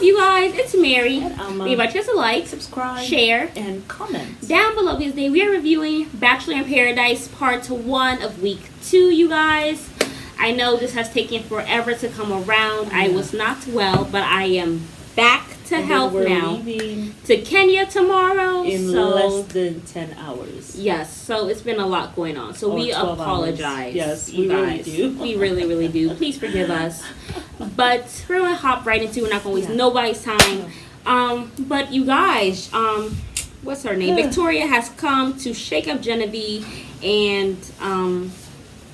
up, you guys? It's Mary. And Leave us a like, subscribe, share, and comment. Down below because today we are reviewing Bachelor in Paradise Part 1 of Week 2, you guys. I know this has taken forever to come around. I was not well, but I am back to health now. Leaving to Kenya tomorrow. in less than 10 hours. Yes, so it's been a lot going on. So we apologize. Hours. Yes, you guys. Really do. We really, really do. Please forgive us. But we're gonna hop right into. We're not gonna waste nobody's time. But you guys, what's her name? Victoria has come to shake up Genevieve and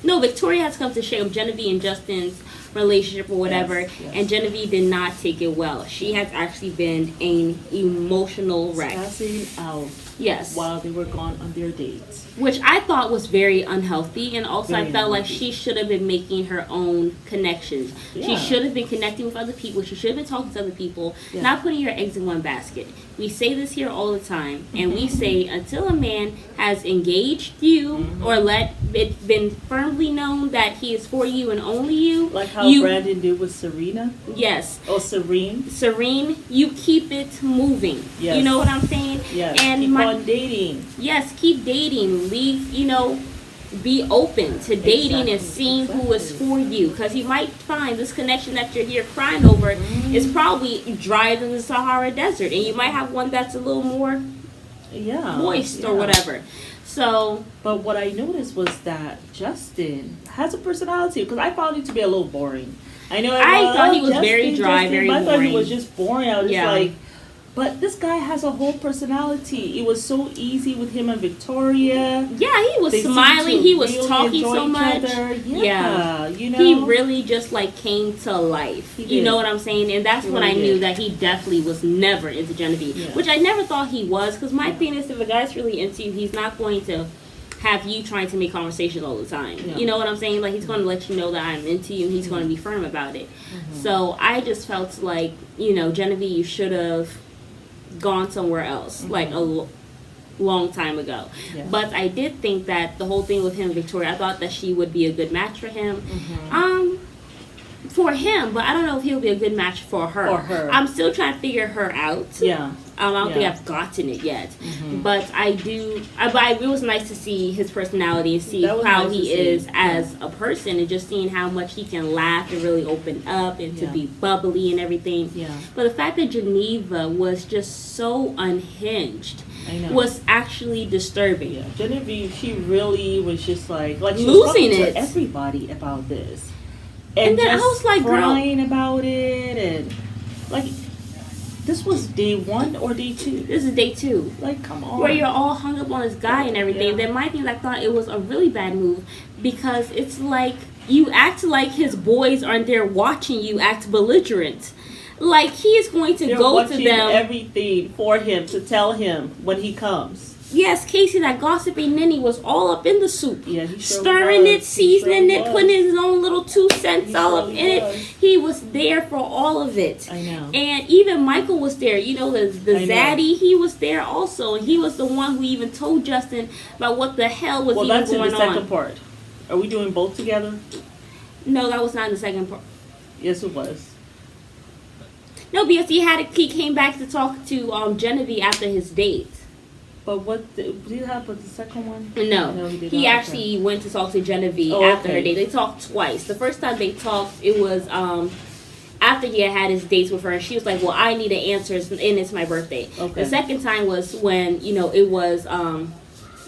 Victoria has come to shake up Genevieve and Justin's relationship or whatever, and Genevieve did not take it well. She has actually been an emotional wreck. Passing out. Yes. While they were gone on their dates. Which I thought was very unhealthy, and also I felt like she should have been making her own connections. Yeah. She should have been connecting with other people. She should have been talking to other people, not putting your eggs in one basket. We say this here all the time, and we say until a man has engaged you or let it been firmly known that he is for you and only you. Like how Brandon did with Serena? Yes. Oh, Serene? Serene, you keep it moving. Yes. You know what I'm saying? Yes. And keep on dating. Yes, keep dating. Leave, be open to dating and seeing who is for you. Because you might find this connection that you're here crying over is probably drier than the Sahara Desert. And you might have one that's a little more moist or whatever. So, but what I noticed was that Justin has a personality, because I found him to be a little boring. I thought he was very dry, very boring. I thought he was just boring. I was just like, but this guy has a whole personality. It was so easy with him and Victoria. Yeah, he was smiling. He was really talking so much. Yeah, he really just came to life. You know what I'm saying? And that's when I knew that he definitely was never into Genevieve, which I never thought he was. Because my thing is, if a guy's really into you, he's not going to have you trying to make conversation all the time. You know what I'm saying? Like, he's going to let you know that I'm into you, and he's going to be firm about it. So I just felt like, Genevieve, you should have gone somewhere else like a long time ago. But I did think that the whole thing with him and Victoria, I thought that she would be a good match for him. For him, but I don't know if he'll be a good match for her. I'm still trying to figure her out. I don't think I've gotten it yet. But I do. It was nice to see his personality and see how he is as a person, and just seeing how much he can laugh and really open up and to be bubbly and everything. But the fact that Geneva was just so unhinged was actually disturbing. Genevieve, she really was just like she losing was talking it to everybody about this. And then I was like, crying about it, and this was day 1 or day 2? This is day 2. Come on. Where you're all hung up on this guy and everything. Then my thing, I thought it was a really bad move, because it's like you act like his boys aren't there watching you act belligerent. Like, he is going to go to them. Everything for him to tell him when he comes. Yes, Casey, that gossipy ninny was all up in the soup. Yeah, he sure stirring was. it, seasoning it, putting his own little 2 cents all up in it. He was there for all of it. I know. And even Michael was there. The zaddy, he was there also. And he was the one who even told Justin about what the hell was even going on. Well, that's in the second part. Are we doing both together? No, that was not in the second part. Yes, it was. No, because he came back to talk to Genevieve after his date. But did he have the second one? No, he actually went to talk to Genevieve after her date. They talked twice. The first time they talked, it was after he had his dates with her, and she was like, "Well, I need an answer, and it's my birthday." The second time was when it was the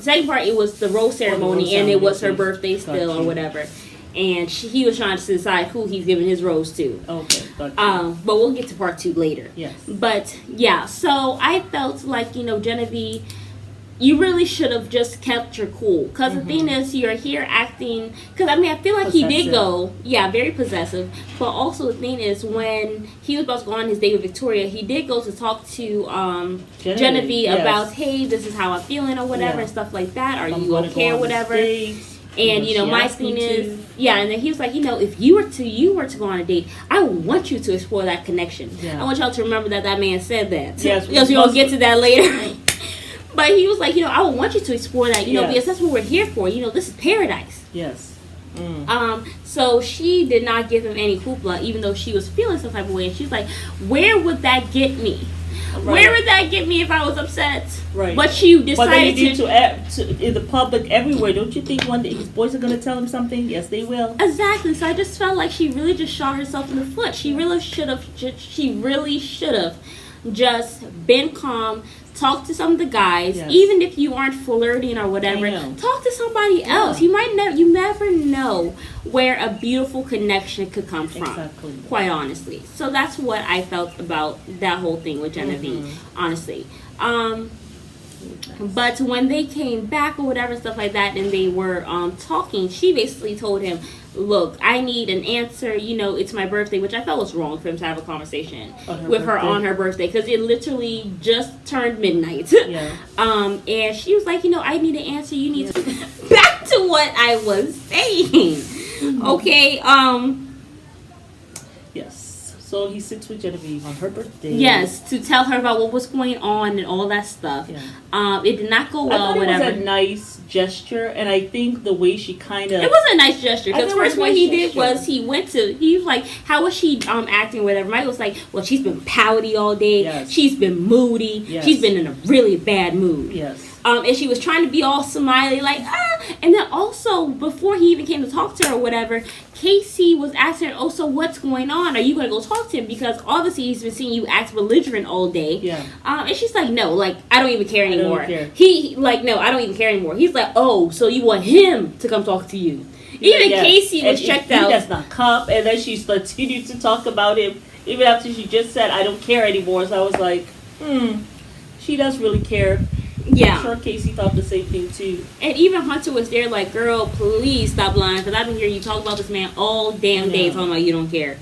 second part. It was the rose ceremony, and it was her birthday still or whatever. And he was trying to decide who he's giving his rose to. Okay, gotcha. But we'll get to part 2 later. Yes. But so I felt like Genevieve, you really should have just kept your cool. Because the thing is, you're here acting... Because, I feel like he did go... Yeah, very possessive. But also the thing is, when he was about to go on his date with Victoria, he did go to talk to Genevieve about, hey, this is how I'm feeling or whatever, and stuff like that. Are you okay or whatever? And, my thing is... and then he was like, if you were to go on a date, I want you to explore that connection. I want y'all to remember that man said that. Yes. Because we're going to get to that later. But he was like, I would want you to explore that, because that's what we're here for. This is paradise. Yes. So she did not give him any hoopla, even though she was feeling some type of way. And she's like, where would that get me? Right. Where would that get me if I was upset? Right. But you decided to in the public everywhere. Don't you think one day his boys are going to tell him something? Yes, they will. Exactly. So I just felt like she really just shot herself in the foot. She really should have. She really should have just been calm. Talk to some of the guys, even if you aren't flirting or whatever. Talk to somebody else. You never know where a beautiful connection could come from. Exactly. Quite honestly, so that's what I felt about that whole thing with Genevieve. Honestly, but when they came back or whatever stuff like that, and they were talking, she basically told him, look, I need an answer. It's my birthday, which I felt was wrong for him to have a conversation with her on her birthday, because it literally just turned midnight. Yeah. And she was like, I need an answer. You need to back to what I was saying. Okay. Yes. So he sits with Genevieve on her birthday. Yes, to tell her about what was going on and all that stuff. Yeah. It did not go well. I thought it was a nice gesture, and I think the way she kind of... It was a nice gesture, because first what he did was he was like, how was she acting or whatever? Michael was like, well, she's been pouty all day. Yes. She's been moody. Yes. She's been in a really bad mood. Yes. And she was trying to be all smiley, like, And then also, before he even came to talk to her or whatever, Casey was asking her, oh, so what's going on? Are you going to go talk to him? Because obviously he's been seeing you act belligerent all day. Yeah. And she's like, no, like, I don't even care anymore. No, I don't even care anymore. He's like, oh, so you want him to come talk to you. Even Casey was checked out. He does not come. And then she continued to talk about him, even after she just said, I don't care anymore. So I was like, she does really care. Yeah. I'm sure Casey thought the same thing too. And even Hunter was there like, girl, please stop lying, because I've been hearing you talk about this man all damn day talking about you don't care.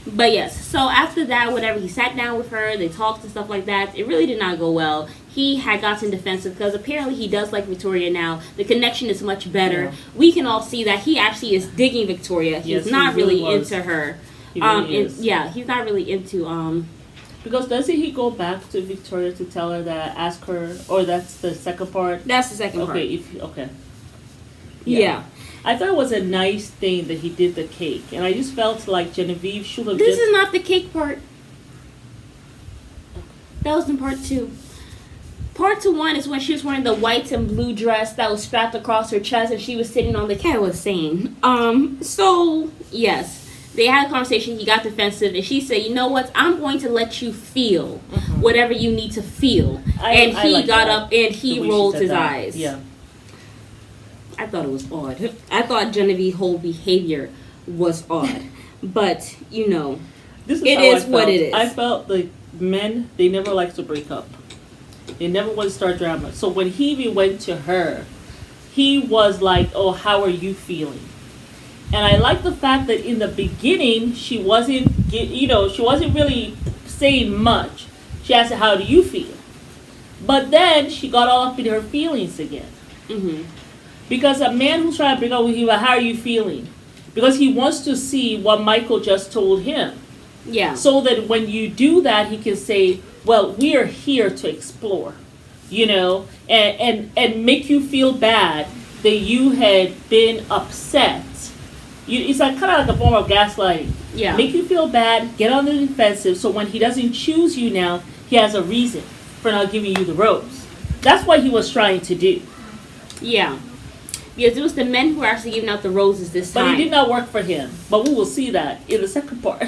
But yes, so after that, whatever, he sat down with her, they talked and stuff like that. It really did not go well. He had gotten defensive because apparently he does like Victoria now. The connection is much better. Yeah. We can all see that he actually is digging Victoria. He's not really into her. He really is. He's not really into Because doesn't he go back to Victoria to tell her that, ask her, or that's the second part? That's the second part. Okay. Yeah. I thought it was a nice thing that he did the cake, and I just felt like Genevieve should have. This is not the cake part. That was in part 2. Part 1 is when she was wearing the white and blue dress that was strapped across her chest, and she was sitting on the cat. I was saying. So yes. They had a conversation, he got defensive, and she said, you know what, I'm going to let you feel whatever you need to feel. And he got up and he rolled his eyes. Yeah. I thought it was odd. I thought Genevieve's whole behavior was odd. But, this is what it is. I felt like men, they never like to break up. They never want to start drama. So when he even went to her, he was like, oh, how are you feeling? And I like the fact that in the beginning, she wasn't really saying much. She asked her, how do you feel? But then she got all up in her feelings again. Mm-hmm. Because a man who's trying to break up with you, how are you feeling? Because he wants to see what Michael just told him. Yeah. So that when you do that, he can say, well, we are here to explore, and make you feel bad that you had been upset. It's like kind of like a form of gaslighting. Yeah. Make you feel bad, get on the defensive, so when he doesn't choose you now, he has a reason for not giving you the rose. That's what he was trying to do. Yeah. Because it was the men who were actually giving out the roses this time. But it did not work for him. But we will see that in the second part.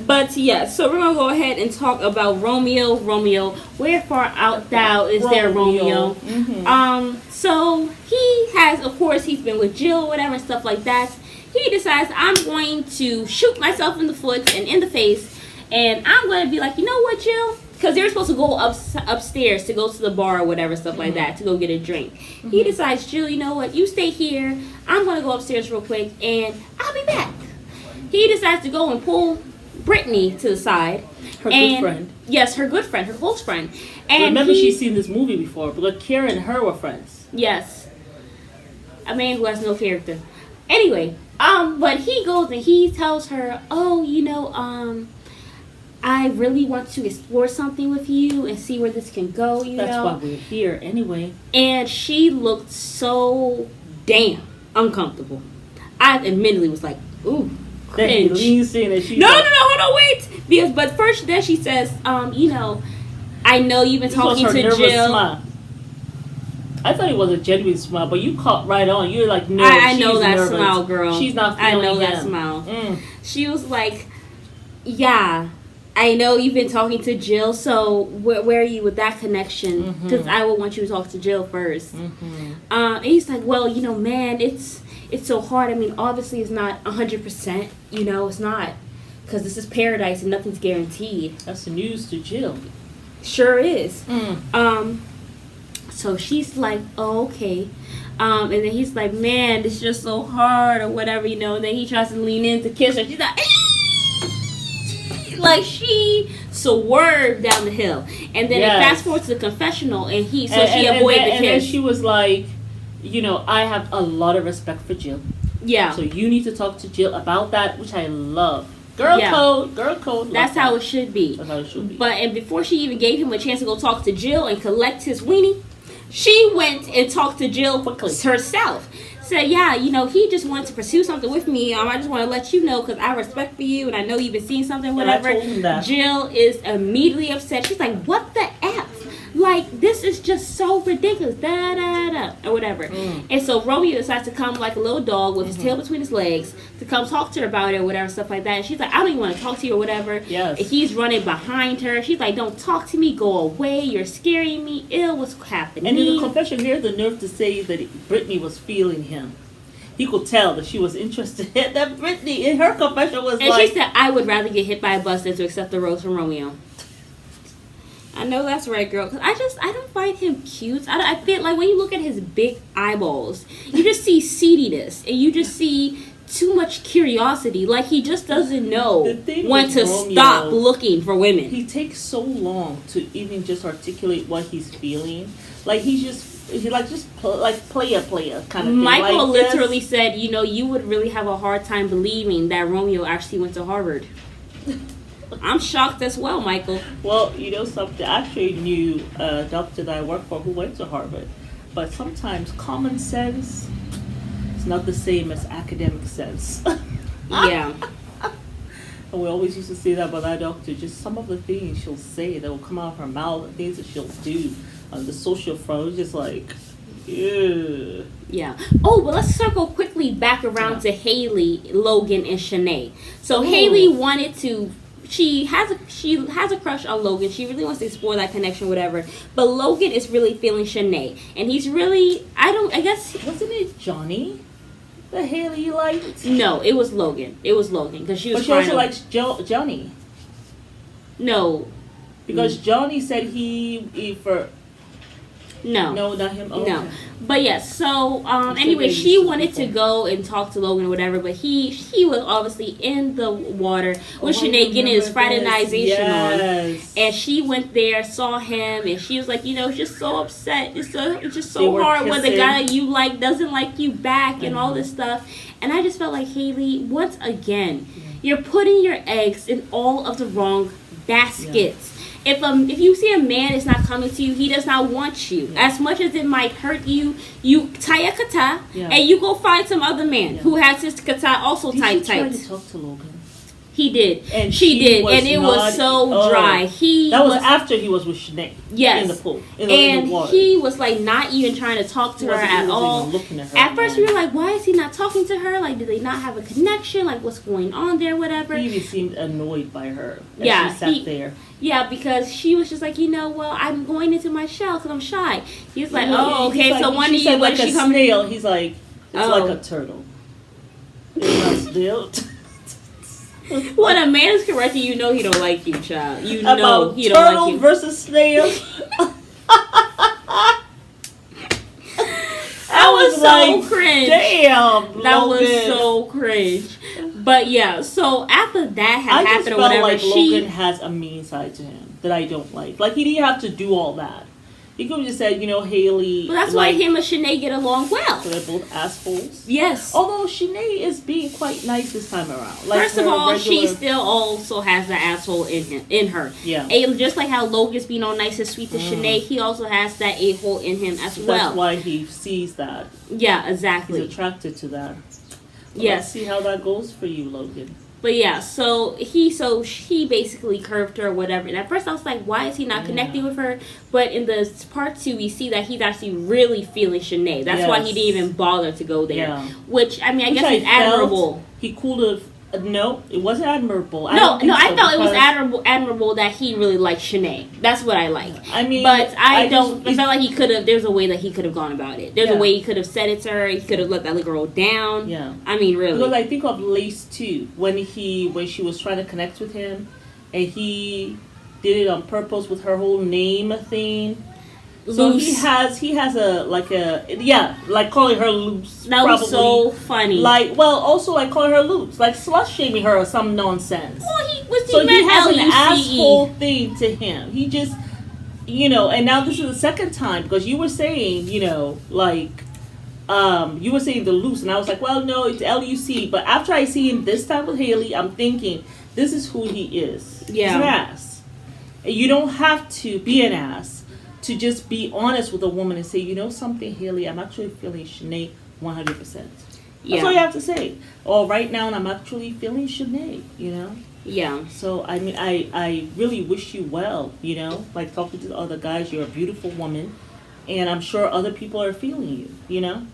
But yeah, so we're going to go ahead and talk about Romeo. Romeo, wherefore art thou is there, Romeo? Mm-hmm. So he has, of course, he's been with Jill, whatever, and stuff like that. He decides, I'm going to shoot myself in the foot and in the face, and I'm going to be like, you know what, Jill? Because they were supposed to go upstairs to go to the bar or whatever, stuff like that, to go get a drink. Mm-hmm. He decides, Jill, you know what? You stay here. I'm going to go upstairs real quick, and I'll be back. He decides to go and pull Brittany to the side. Her good friend. Yes, her good friend, her close friend. And remember, she's seen this movie before, but Kara and her were friends. Yes. A man who has no character. Anyway, but he goes and he tells her, oh, I really want to explore something with you and see where this can go, That's why we're here anyway. And she looked so damn uncomfortable. I admittedly was like, ooh, cringe. Then he leans in and she's no, hold on, wait. Because, but first, then she says, you know, I know you've been talking to Jill. Smile. I thought it was a genuine smile, but you caught right on. You're like, no, I know that nervous. smile, girl. She's not feeling I know him. that smile. She was like, yeah, I know you've been talking to Jill, so where are you with that connection? Because I would want you to talk to Jill first. And he's like, well, you know, man, it's so hard. I mean, obviously it's not 100%, you know, it's not. Because this is paradise and nothing's guaranteed. That's the news to Jill. Sure is. So she's like, oh, okay. And then he's like, man, it's just so hard or whatever, you know. And then he tries to lean in to kiss her. She's like, like she swerved down the hill. And then it fast forward to the confessional, and she avoided the kiss. And then she was like, you know, I have a lot of respect for Jill. Yeah. So you need to talk to Jill about that, which I love. Girl code. That's how it should be. That's how it should be. But and before she even gave him a chance to go talk to Jill and collect his weenie, she went and talked to Jill herself. Said, yeah, you know, he just wanted to pursue something with me. I just want to let you know because I respect for you and I know you've been seeing something, whatever. And I told him that. Jill is immediately upset. She's like, what the F? Like, this is just so ridiculous. Da, da, da, or whatever. And so Romeo decides to come like a little dog with his tail between his legs to come talk to her about it or whatever, stuff like that. And she's like, I don't even want to talk to you or whatever. Yes. And he's running behind her. She's like, don't talk to me. Go away. You're scaring me. Ew, what's happening? And in the confession, he had the nerve to say that Brittany was feeling him. He could tell that she was interested. That Brittany, in her confession, was and she said, I would rather get hit by a bus than to accept the rose from Romeo. I know that's right, girl. Cause I don't find him cute. I feel like when you look at his big eyeballs, you just see seediness and you just see too much curiosity. Like he just doesn't know when to stop looking for women. He takes so long to even just articulate what he's feeling. Like he's player kind of thing. Michael like literally said, you know, you would really have a hard time believing that Romeo actually went to Harvard. I'm shocked as well, Michael. Well, you know something? I actually knew a doctor that I work for who went to Harvard. But sometimes common sense is not the same as academic sense. Yeah. And we always used to say that about that doctor. Just some of the things she'll say that will come out of her mouth, the things that she'll do on the social front. It's just like, ew. Yeah. Oh, but let's circle quickly back around to Haley, Logan, and Shanae. So Haley wanted to... She has a crush on Logan. She really wants to explore that connection, whatever. But Logan is really feeling Shanae, and he's really wasn't it Johnny that Haley liked? No, it was Logan. It was Logan because she was. But she also likes Johnny. No, because Johnny said he for. No, not him. Oh, no, okay. But yes. So anyway, she wanted to go and talk to Logan or whatever, but he was obviously in the water with Shanae getting his fraternization on, and she went there, saw him, and she was like, you know, just so upset. It's just so hard when the guy that you like doesn't like you back and all this stuff. And I just felt like, Haley, once again, you're putting your eggs in all of the wrong baskets. If you see a man is not coming to you, he does not want you. As much as it might hurt you, you tie a kata and you go find some other man who has his kata also tight. Did she try to talk to Logan? He did. And she did. And it was so dry. That was after he was with Shanae. Yes. In the pool. In the water. He was like not even trying to talk to her at all. At first we were like, why is he not talking to her? Like, did they not have a connection? Like, what's going on there? Whatever. He even seemed annoyed by her. She sat there. Yeah, because she was just like, you know, well, I'm going into my shell because I'm shy. He was like, oh, okay, so when you like a snail, he's like, it's like a turtle. It's not snail. When a man is correcting, you know he don't like you, child. You know he don't like you. Turtle versus snail. That was so cringe. Damn, that was so cringe. But yeah, so after that had happened or whatever, like Logan has a mean side to him that I don't like. Like he didn't have to do all that. He could have just said, you know, Haley. But that's why him and Shanae get along well. So they're both assholes. Yes. Although Shanae is being quite nice this time around. Like first of all, she still also has the asshole in her. Yeah. And just like how Logan's being all nice and sweet to Shanae, he also has that a-hole in him as well. That's why he sees that. Yeah, exactly. He's attracted to that. Well, yes. Let's see how that goes for you, Logan. But yeah, so she basically curved her or whatever. And at first I was like, why is he not connecting with her? But in the part 2, we see that he's actually really feeling Shanae. That's why he didn't even bother to go there. Yeah. Which, I mean, I guess is admirable. He could have... No, it wasn't admirable. I felt it was admirable that he really liked Shanae. That's what I like. I mean, but I felt like he could have. There's a way that he could have gone about it. There's a way he could have said it to her. He could have let that little girl down. Yeah. I mean, really. Because I think of Lace too, when she was trying to connect with him, and he did it on purpose with her whole name thing. So loose. he has like calling her loose. That was so funny. Also like calling her loose, like slut shaming her or some nonsense. Well, he has an asshole thing to him. He just, and now this is the second time because you were saying, you were saying the loose, and I was like, well, no, it's LUC. But after I see him this time with Haley, I'm thinking this is who he is. Yeah, he's an ass. You don't have to be an ass to just be honest with a woman and say, you know something, Haley, I'm actually feeling Shanae 100%. That's all you have to say. Oh, right now I'm actually feeling Shanae, Yeah. So, I mean, I really wish you well, like talking to the other guys. You're a beautiful woman, and I'm sure other people are feeling you,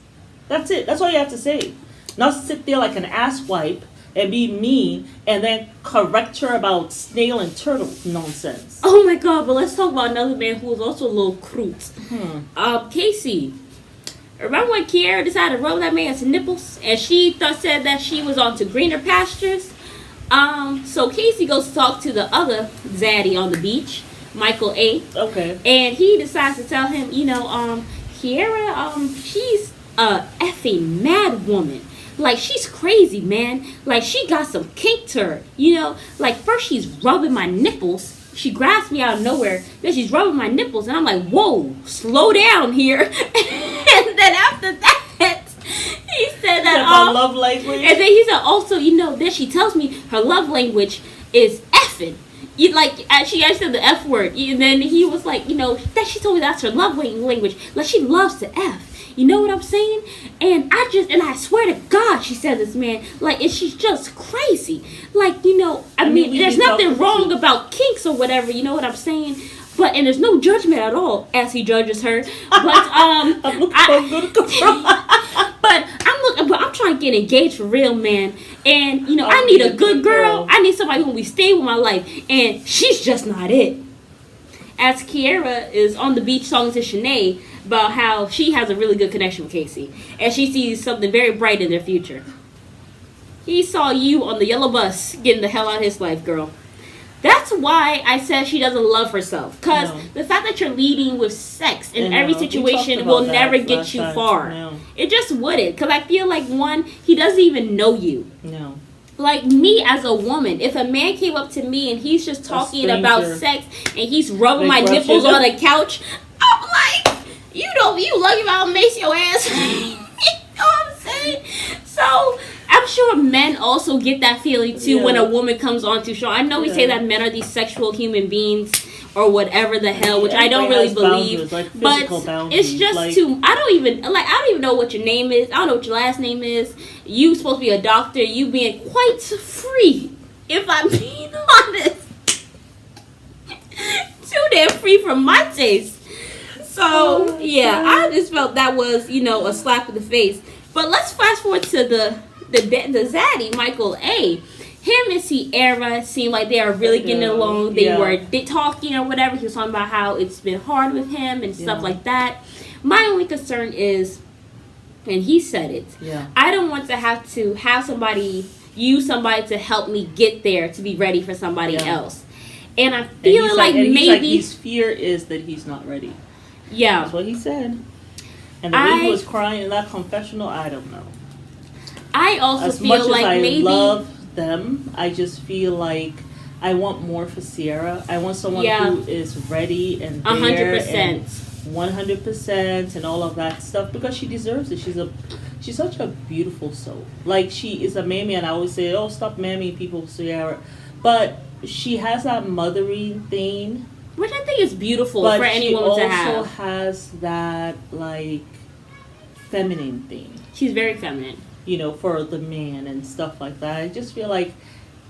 That's it. That's all you have to say. Not sit there like an asswipe and be mean and then correct her about snail and turtle nonsense. Oh my God, but let's talk about another man who was also a little crude. Casey. Remember when Kiara decided to rub that man's nipples and she said that she was on to greener pastures? So Casey goes to talk to the other zaddy on the beach, Michael A. Okay. And he decides to tell him, Kiara, she's a effing mad woman. Like, she's crazy, man. Like, she got some kink to her, Like, first she's rubbing my nipples. She grabs me out of nowhere. Then she's rubbing my nipples. And I'm like, whoa, slow down here. And then after that, he said that... my love language? And then he said also, then she tells me her love language is effing. She said the F word. And then he was like, that she told me that's her love language. Like, she loves to F. You know what I'm saying? And I swear to God, she said this, man. Like, and she's just crazy. Like, I mean there's nothing wrong about kinks or whatever. You know what I'm saying? And there's no judgment at all as he judges her. But I'm trying to get engaged for real, man. And I need a good girl. I need somebody who will stay with my life. And she's just not it. As Kiara is on the beach talking to Shanae about how she has a really good connection with Casey. And she sees something very bright in their future. He saw you on the yellow bus getting the hell out of his life, girl. That's why I said she doesn't love herself. Because the fact that you're leading with sex in every situation will never get you far. No. It just wouldn't. Because I feel like, one, he doesn't even know you. No. Like me as a woman, if a man came up to me and he's just talking about sex and he's rubbing my nipples on the couch, I'm like, you lucky if I'll mace your ass. You know what I'm saying? So I'm sure men also get that feeling too when a woman comes on too strong. I know we say that men are these sexual human beings or whatever the hell, which I don't really believe. But it's just I don't even know what your name is. I don't know what your last name is. You supposed to be a doctor. You being quite free, if I'm being honest. Too damn free for my taste. So yeah, I just felt that was a slap in the face. But let's fast forward to the zaddy, Michael A. Him and Sierra seemed like they are really getting along. They were talking or whatever. He was talking about how it's been hard with him and stuff like that. My only concern is, and he said it, I don't want to have somebody to help me get there to be ready for somebody else. And I feel like maybe his fear is that he's not ready. Yeah. That's what he said. And the way he was crying in that confessional, I don't know. I also feel like maybe... love them, I just feel like I want more for Sierra. I want someone who is ready and there 100%. 100% and all of that stuff because she deserves it. She's such a beautiful soul. Like, she is a mammy, and I always say, oh, stop mammying people, Sierra. But she has that mothering thing. Which I think is beautiful for any woman to have. But she also has that, like, feminine thing. She's very feminine. for the man and stuff like that. I just feel like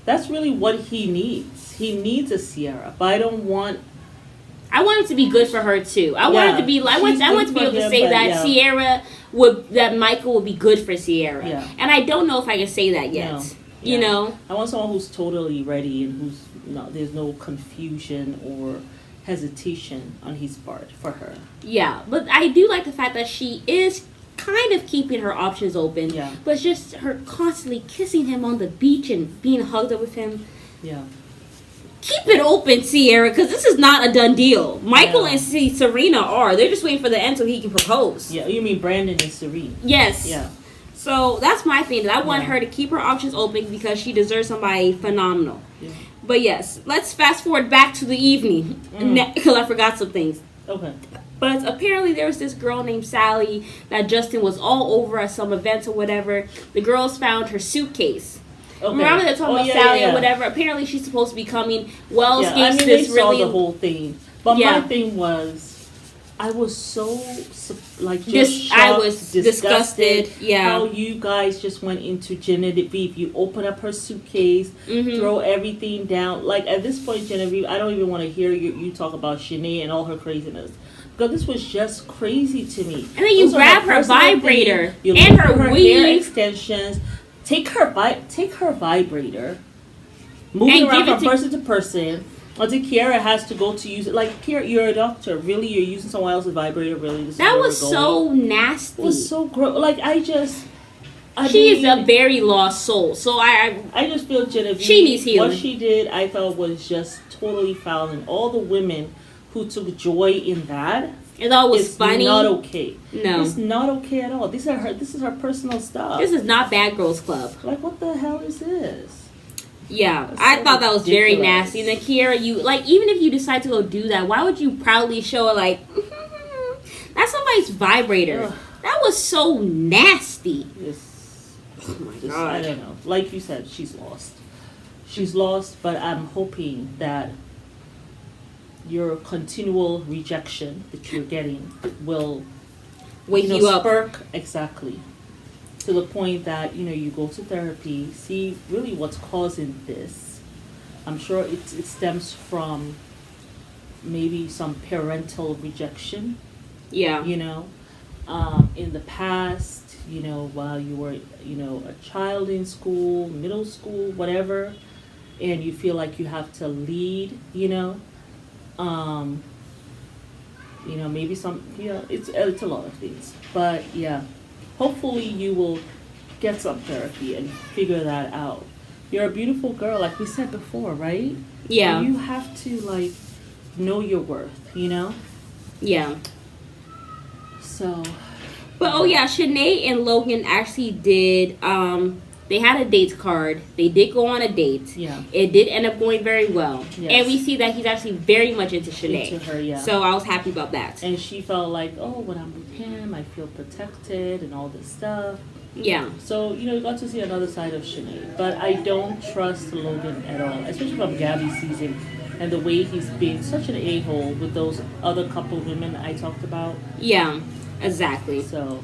that's really what he needs. He needs a Sierra, but I want it to be good for her too. I want it to be like I want to be able to say that Sierra that Michael would be good for Sierra. Yeah. And I don't know if I can say that yet. No. Yeah. I want someone who's totally ready and there's no confusion or hesitation on his part for her. Yeah, but I do like the fact that she is kind of keeping her options open. Yeah. But just her constantly kissing him on the beach and being hugged up with him. Yeah. Keep it open, Sierra, because this is not a done deal. Michael and Serena are. They're just waiting for the end so he can propose. Yeah, you mean Brandon and Serena. Yes. Yeah. So that's my thing. That I want her to keep her options open because she deserves somebody phenomenal. Yeah. But yes, let's fast forward back to the evening because I forgot some things. Okay. But apparently there was this girl named Sally that Justin was all over at some events or whatever. The girls found her suitcase. Okay. Remember they're talking about Sally or whatever. Apparently she's supposed to be coming. Wells gives this really... saw the whole thing. But my thing was... I was so shocked, I was disgusted. Yeah, how you guys just went into Genevieve. You open up her suitcase, throw everything down. Like at this point, Genevieve, I don't even want to hear you talk about Shanae and all her craziness because this was just crazy to me. And then you grab her vibrator and her weave, hair extensions. Take her vibrator, move it around from person to person. Until Kiara has to go to use it. Like, Kiara, you're a doctor. Really? You're using someone else's vibrator? Really? That was so nasty. It was so gross. Like, she is a very lost soul. So I just feel Genevieve. She needs healing. What she did, I thought, was just totally foul. And all the women who took joy in that. It all was funny. It's not okay. No. It's not okay at all. This is her personal stuff. This is not Bad Girls Club. Like, what the hell is this? Yeah, I thought that was ridiculous. Very nasty. And then Kiara, even if you decide to go do that, why would you proudly show her that's somebody's vibrator? Ugh. That was so nasty. Yes. Oh my God. I don't know. Like you said, she's lost. She's lost, but I'm hoping that your continual rejection that you're getting will wake you up. Spark exactly. To the point that, you go to therapy, see really what's causing this. I'm sure it stems from maybe some parental rejection. Yeah. In the past, while you were, a child in school, middle school, whatever, and you feel like you have to lead, maybe some, it's a lot of things. But, yeah. Hopefully you will get some therapy and figure that out. You're a beautiful girl, like we said before, right? Yeah. And you have to, know your worth, Yeah. So. But, Shanae and Logan actually did, they had a date card. They did go on a date. Yeah. It did end up going very well. Yes. And we see that he's actually very much into Shanae. Into her, yeah. So I was happy about that. And she felt like, when I'm with him, I feel protected and all this stuff. Yeah. So, you got to see another side of Shanae. But I don't trust Logan at all, especially from Gabby's season and the way he's being such an a-hole with those other couple women I talked about. Yeah, exactly. So,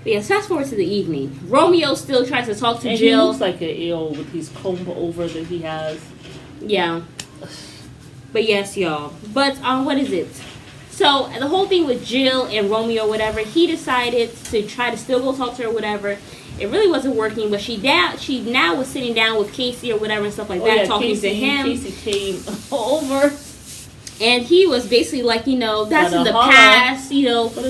Yes, fast forward to the evening. Romeo still tries to talk to and Jill. He looks like an a-hole with his comb over that he has. Yeah. But yes, y'all. But what is it? So the whole thing with Jill and Romeo, whatever, he decided to try to still go talk to her, whatever. It really wasn't working, but she now was sitting down with Casey or whatever and stuff like that, talking to him. Casey came over. And he was basically like, that's in the past,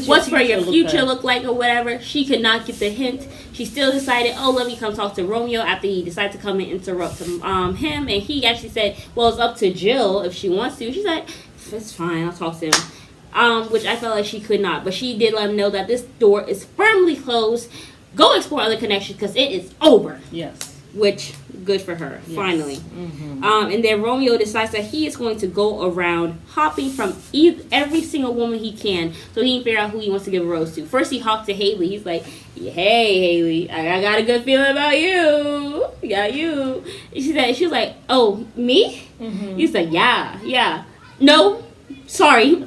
what's for your future look like or whatever. She could not get the hint. She still decided, let me come talk to Romeo after he decided to come and interrupt him. And he actually said, well, it's up to Jill if she wants to. She's like, it's fine, I'll talk to him. Which I felt like she could not. But she did let him know that this door is firmly closed. Go explore other connections because it is over. Yes. Which, good for her, finally. Mm-hmm. And then Romeo decides that he is going to go around hopping from every single woman he can so he can figure out who he wants to give a rose to. First he hopped to Haley. He's like, hey, Haley, I got a good feeling about you. Yeah, you. And she was like, oh, me? Mm-hmm. He's like, yeah. No, sorry.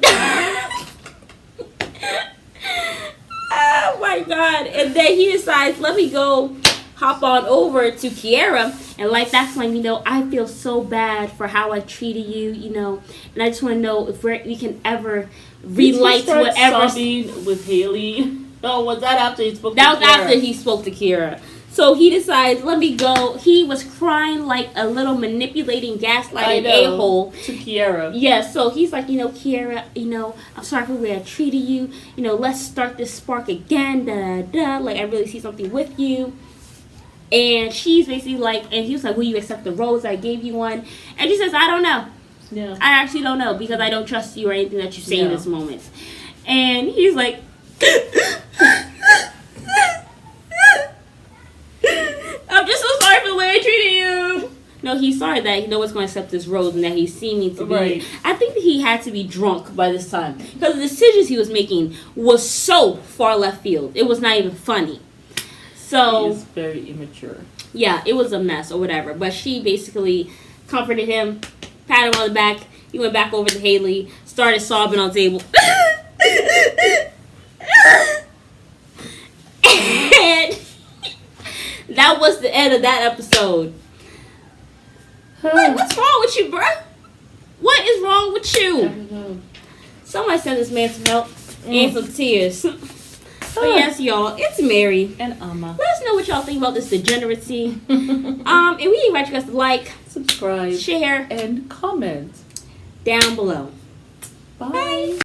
Oh my God. And then he decides, let me go hop on over to Kiara. And like that's when, I feel so bad for how I treated you, And I just want to know if we can ever relight whatever. Sobbing with Haley. Oh, was that after he spoke to Kiara? That was after he spoke to Kiara. So he decides, let me go. He was crying like a little manipulating, gaslighting a-hole. To Kiara. Yeah, so he's like, Kiara, I'm sorry for the way I treated you. Let's start this spark again. Da-da-da. Like, I really see something with you. And she's basically like, and he was like, will you accept the rose? I gave you one. And she says, I don't know. Yeah. I actually don't know because I don't trust you or anything that you say in this moment. And he's like, I'm just so sorry for the way I treated you. No, he's sorry that he knows going to accept this rose and that he's seeming to be. Right. I think that he had to be drunk by this time because the decisions he was making was so far left field. It was not even funny. So he is very immature. Yeah, it was a mess or whatever. But she basically comforted him, patted him on the back. He went back over to Haley, started sobbing on the table. And that was the end of that episode. What's wrong with you, bruh? What is wrong with you? I don't know. Somebody send this man some help and some tears. So yes, y'all, it's Mary and Amma. Let us know what y'all think about this degeneracy. And we invite you guys to like, subscribe, share, and comment down below. Bye.